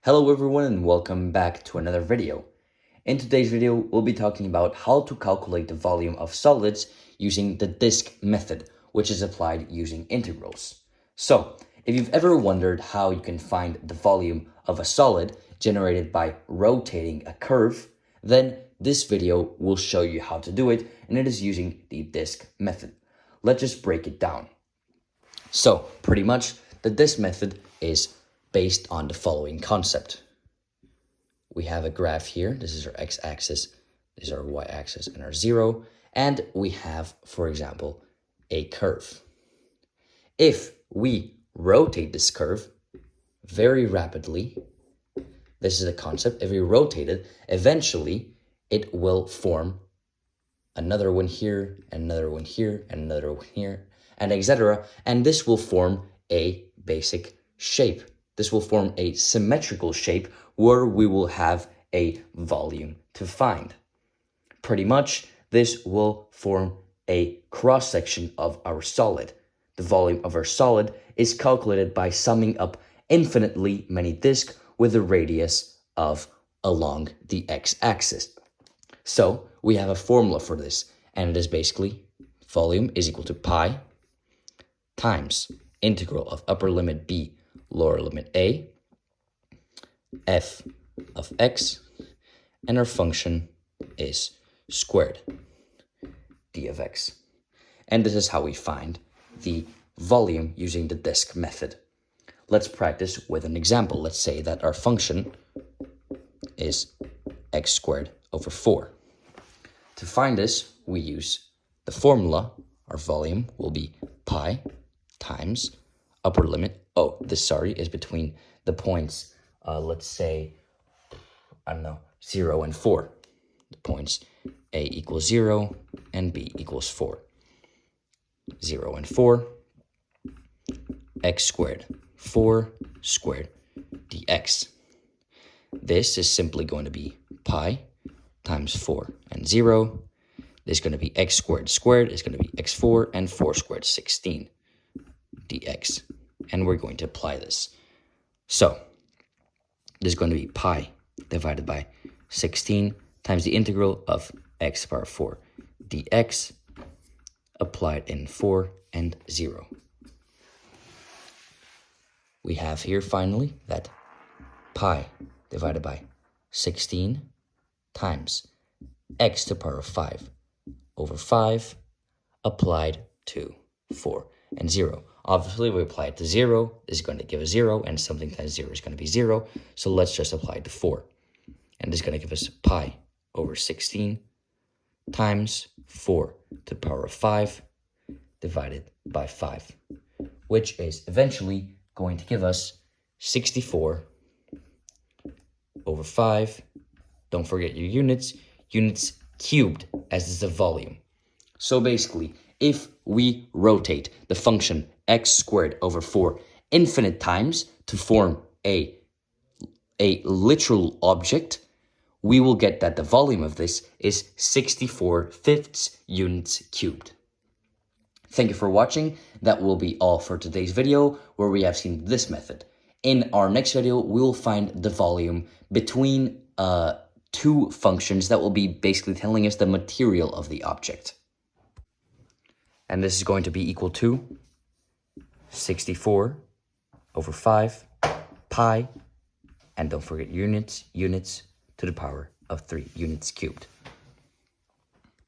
Hello everyone and welcome back to another video. In today's video, we'll be talking about how to calculate the volume of solids using the disk method, which is applied using integrals. So, if you've ever wondered how you can find the volume of a solid generated by rotating a curve, then this video will show you how to do it, and it is using the disk method. Let's just break it down. So, pretty much, the disk method is based on the following concept. We have a graph here. This is our x-axis, this is our y-axis, and our zero. And we have, for example, a curve. If we rotate this curve very rapidly, this is the concept. If we rotate it, eventually it will form another one here, and another one here, and another one here, and etc. And this will form a basic shape. This will form a symmetrical shape where we will have a volume to find. Pretty much, this will form a cross-section of our solid. The volume of our solid is calculated by summing up infinitely many disks with a radius of along the x-axis. So we have a formula for this, and it is basically volume is equal to pi times integral of upper limit b lower limit a, f of x, and our function is squared d of x. And this is how we find the volume using the disk method. Let's practice with an example. Let's say that our function is x squared over 4. To find this, we use the formula. Our volume will be pi times upper limit. Oh, this, is between the points, let's say, 0 and 4. The points a equals 0 and b equals 4. 0 and 4, x squared, 4 squared dx. This is simply going to be pi times 4 and 0. This is going to be x squared squared is going to be x4, and 4 squared 16 dx. And we're going to apply this. So this is going to be pi divided by 16 times the integral of x power 4 dx applied in 4 and 0. We have here finally that pi divided by 16 times x to the power of 5 over 5 applied to 4 and 0. Obviously, we apply it to 0. This is going to give us 0, and something times 0 is going to be 0. So let's just apply it to 4. And this is going to give us pi over 16 times 4 to the power of 5 divided by 5, which is eventually going to give us 64 over 5. Don't forget your units cubed, as is the volume. So basically, if we rotate the function x squared over 4 infinite times to form a literal object, we will get that the volume of this is 64/5 units cubed. Thank you for watching. That will be all for today's video, where we have seen this method. In our next video, we will find the volume between two functions that will be basically telling us the material of the object. And this is going to be equal to 64 over 5 pi, and don't forget units to the power of 3 units cubed.